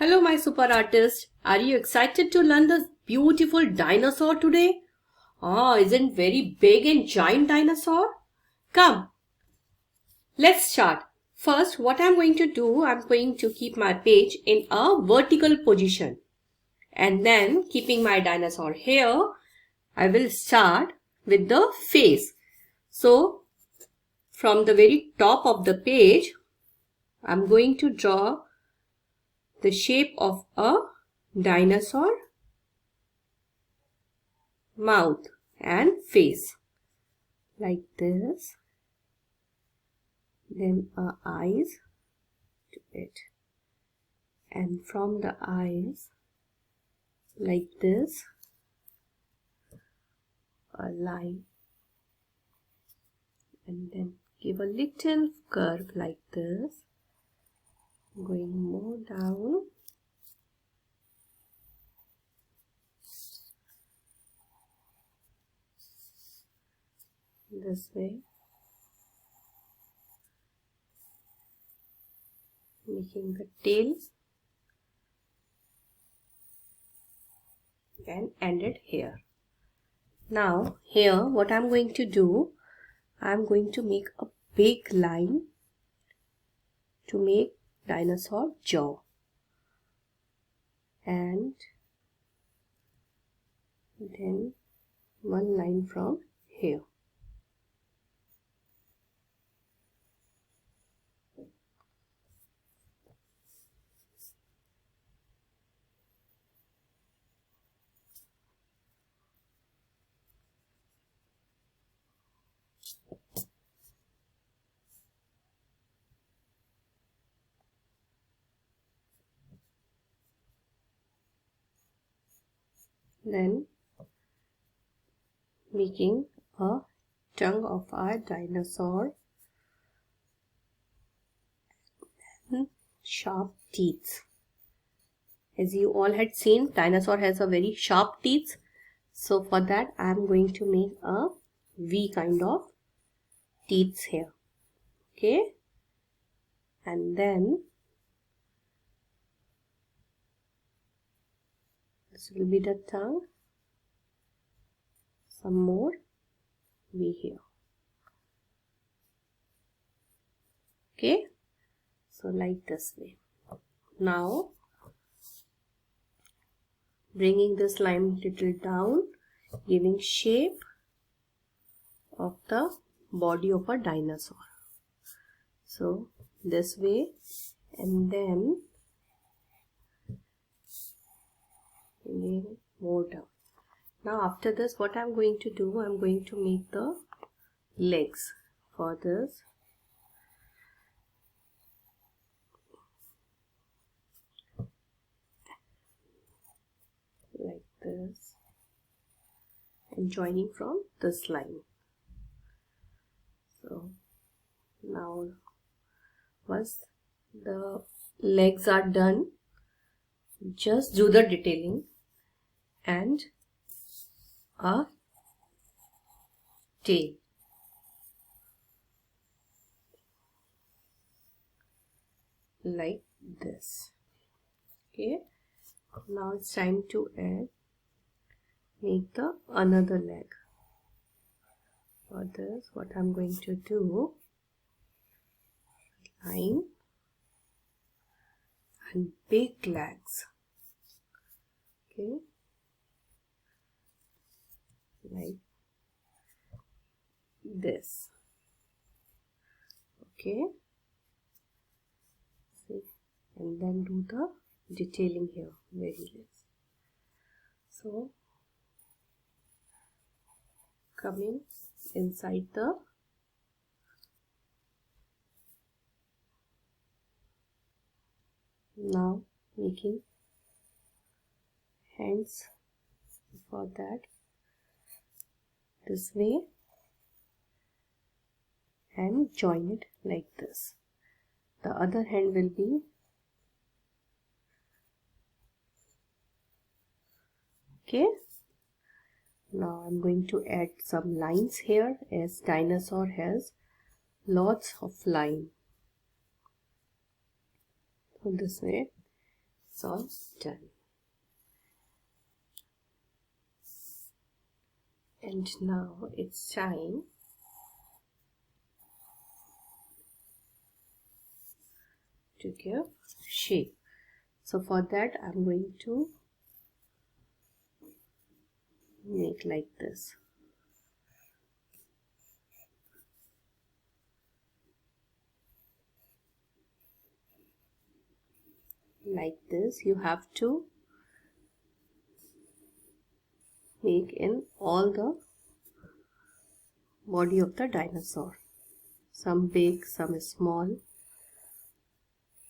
Hello, my super artist. Are you excited to learn this beautiful dinosaur today? Isn't very big and giant dinosaur? Come, let's start. First, what I'm going to do, I'm going to keep my page in a vertical position. And then, keeping my dinosaur here, I will start with the face. So, from the very top of the page, I'm going to draw the shape of a dinosaur mouth and face like this, then eyes to it, and from the eyes like this a line, and then give a little curve like this, going more down this way, making the tail and end it here. Now here what I'm going to do, I'm going to make a big line to make dinosaur jaw, and then one line from here. Then making a tongue of our dinosaur and sharp teeth. As you all had seen, dinosaur has a very sharp teeth. So for that I am going to make a V kind of teeth here. Okay. And then this will be the tongue. Some more V here. Okay. So like this way. Now bringing this line little down, giving shape of the body of a dinosaur. So this way, and then bringing more down. Now after this, what I'm going to do, I'm going to make the legs. For this, like this, and joining from this line. So now once the legs are done, just do the detailing and a tail. Like this. Okay. Now it's time to make the another leg. For this, what I'm going to do, line and big legs. Okay. Like this. Okay. See, and then do the detailing here very less. So coming inside the now making hands for that this way and join it like this. The other hand will be okay. Now I'm going to add some lines here, as dinosaur has lots of line. So this way, It's all done. And now it's time to give shape. So for that I'm going to make like this. Like this you have to make in all the body of the dinosaur. Some big, some small.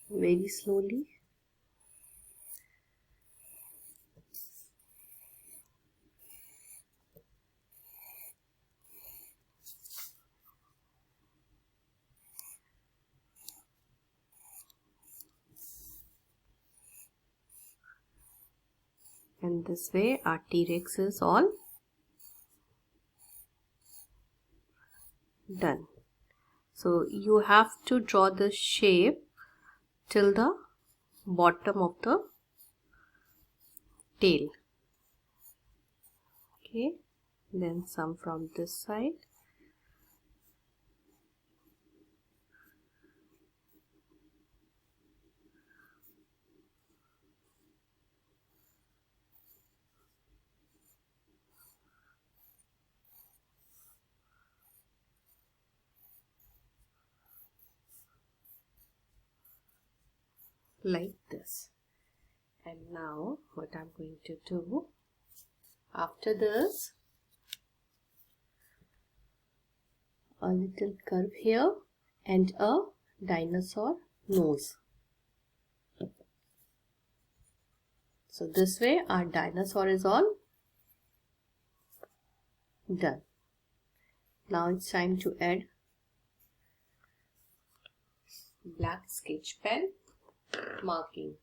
Very slowly. And this way our T-Rex is all done. So you have to draw the shape till the bottom of the tail. Okay, then some from this side. Like this. And now what I'm going to do after this, a little curve here and a dinosaur nose. So this way our dinosaur is all done. Now it's time to add black sketch pen marking.